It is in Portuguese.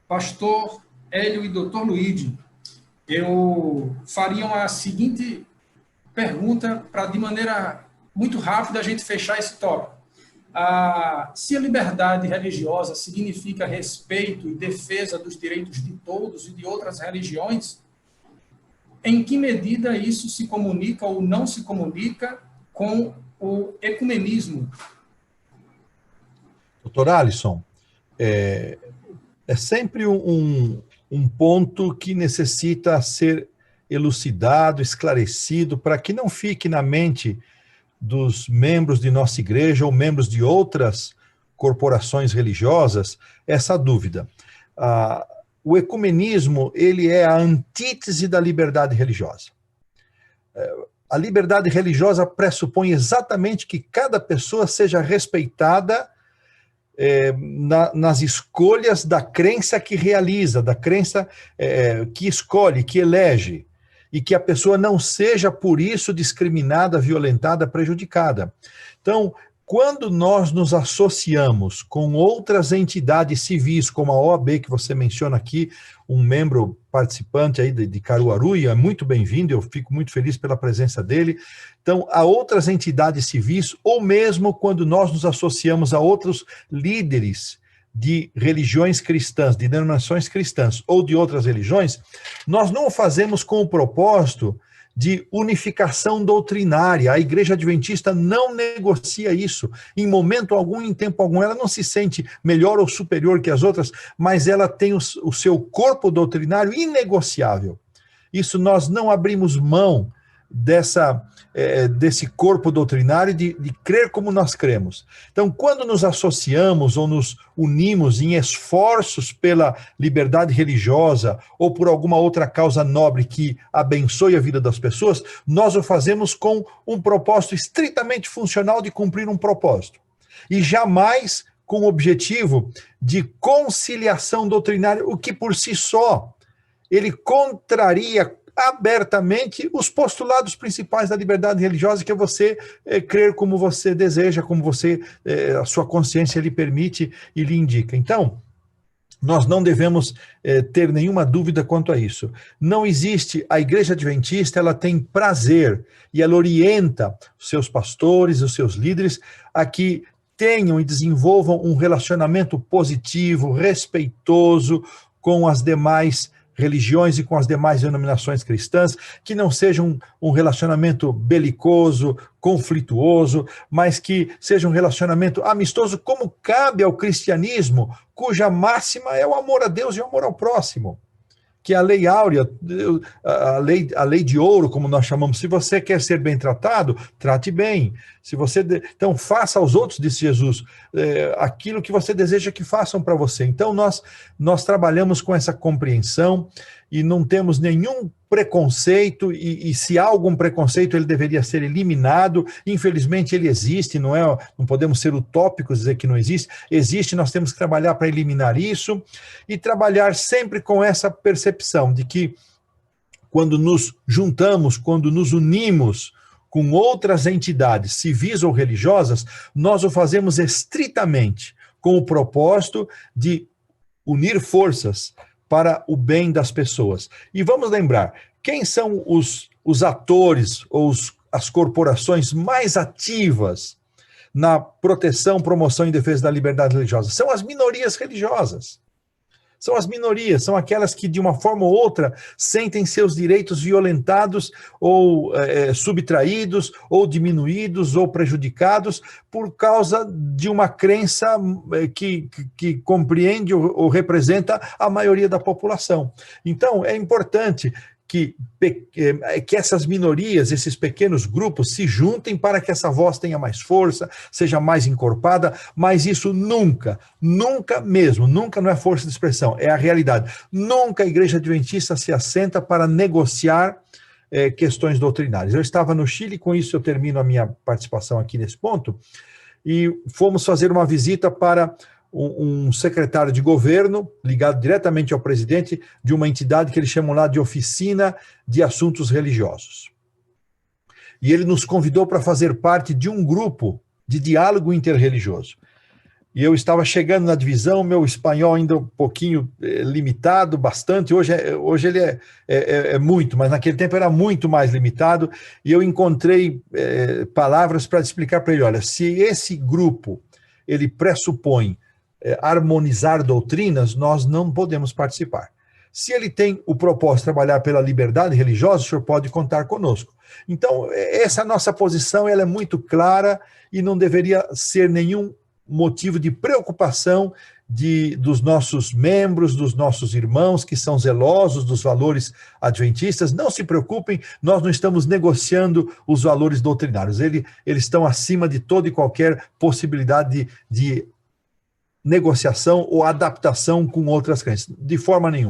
Pastor Hélio e Dr. Luíde, eu faria uma seguinte pergunta para, de maneira muito rápida, a gente fechar esse tópico. Se a liberdade religiosa significa respeito e defesa dos direitos de todos e de outras religiões, em que medida isso se comunica ou não se comunica com o ecumenismo? Doutor Alisson, é sempre um ponto que necessita ser elucidado, esclarecido, para que não fique na mente dos membros de nossa igreja ou membros de outras corporações religiosas essa dúvida. O ecumenismo, ele é a antítese da liberdade religiosa. A liberdade religiosa pressupõe exatamente que cada pessoa seja respeitada nas escolhas da crença que realiza, da crença que escolhe, que elege, e que a pessoa não seja, por isso, discriminada, violentada, prejudicada. Então, quando nós nos associamos com outras entidades civis, como a OAB, que você menciona aqui, um membro participante aí de Caruaru, e é muito bem-vindo, eu fico muito feliz pela presença dele. Então, a outras entidades civis, ou mesmo quando nós nos associamos a outros líderes de religiões cristãs, de denominações cristãs ou de outras religiões, nós não o fazemos com o propósito de unificação doutrinária. A Igreja Adventista não negocia isso, em momento algum, em tempo algum. Ela não se sente melhor ou superior que as outras, mas ela tem o seu corpo doutrinário inegociável. Isso nós não abrimos mão desse corpo doutrinário de crer como nós cremos. Então, quando nos associamos ou nos unimos em esforços pela liberdade religiosa ou por alguma outra causa nobre que abençoe a vida das pessoas, nós o fazemos com um propósito estritamente funcional de cumprir um propósito. E jamais com o objetivo de conciliação doutrinária, o que por si só ele contraria abertamente os postulados principais da liberdade religiosa, que é você crer como você deseja, como você, a sua consciência lhe permite e lhe indica. Então, nós não devemos ter nenhuma dúvida quanto a isso. Não existe, a Igreja Adventista, ela tem prazer e ela orienta os seus pastores, os seus líderes, a que tenham e desenvolvam um relacionamento positivo, respeitoso com as demais religiões e com as demais denominações cristãs, que não seja um relacionamento belicoso, conflituoso, mas que seja um relacionamento amistoso, como cabe ao cristianismo, cuja máxima é o amor a Deus e o amor ao próximo, que é a lei áurea, a lei de ouro, como nós chamamos. Se você quer ser bem tratado, trate bem. Então, faça aos outros, disse Jesus, aquilo que você deseja que façam para você. Então, nós trabalhamos com essa compreensão e não temos nenhum preconceito, e se há algum preconceito, ele deveria ser eliminado. Infelizmente, ele existe, não podemos ser utópicos, dizer que não existe. Existe, nós temos que trabalhar para eliminar isso e trabalhar sempre com essa percepção de que quando nos juntamos, quando nos unimos com outras entidades civis ou religiosas, nós o fazemos estritamente com o propósito de unir forças para o bem das pessoas. E vamos lembrar, quem são os atores ou as corporações mais ativas na proteção, promoção e defesa da liberdade religiosa? São as minorias religiosas. São as minorias, são aquelas que de uma forma ou outra sentem seus direitos violentados ou subtraídos ou diminuídos ou prejudicados por causa de uma crença que compreende ou representa a maioria da população. Então, é importante que essas minorias, esses pequenos grupos se juntem para que essa voz tenha mais força, seja mais encorpada, mas isso nunca mesmo, nunca não é força de expressão, é a realidade. Nunca a Igreja Adventista se assenta para negociar questões doutrinárias. Eu estava no Chile, com isso eu termino a minha participação aqui nesse ponto, e fomos fazer uma visita para um secretário de governo, ligado diretamente ao presidente, de uma entidade que eles chamam lá de Oficina de Assuntos Religiosos. E ele nos convidou para fazer parte de um grupo de diálogo interreligioso. e eu estava chegando na divisão, meu espanhol ainda um pouquinho limitado, bastante, hoje ele é muito, mas naquele tempo era muito mais limitado, e eu encontrei palavras para explicar para ele, olha, se esse grupo, ele pressupõe harmonizar doutrinas, nós não podemos participar. Se ele tem o propósito de trabalhar pela liberdade religiosa, o senhor pode contar conosco. Então, essa nossa posição ela é muito clara e não deveria ser nenhum motivo de preocupação dos nossos membros, dos nossos irmãos que são zelosos dos valores adventistas. Não se preocupem, nós não estamos negociando os valores doutrinários. Eles estão acima de toda e qualquer possibilidade de negociação ou adaptação com outras crenças, de forma nenhuma.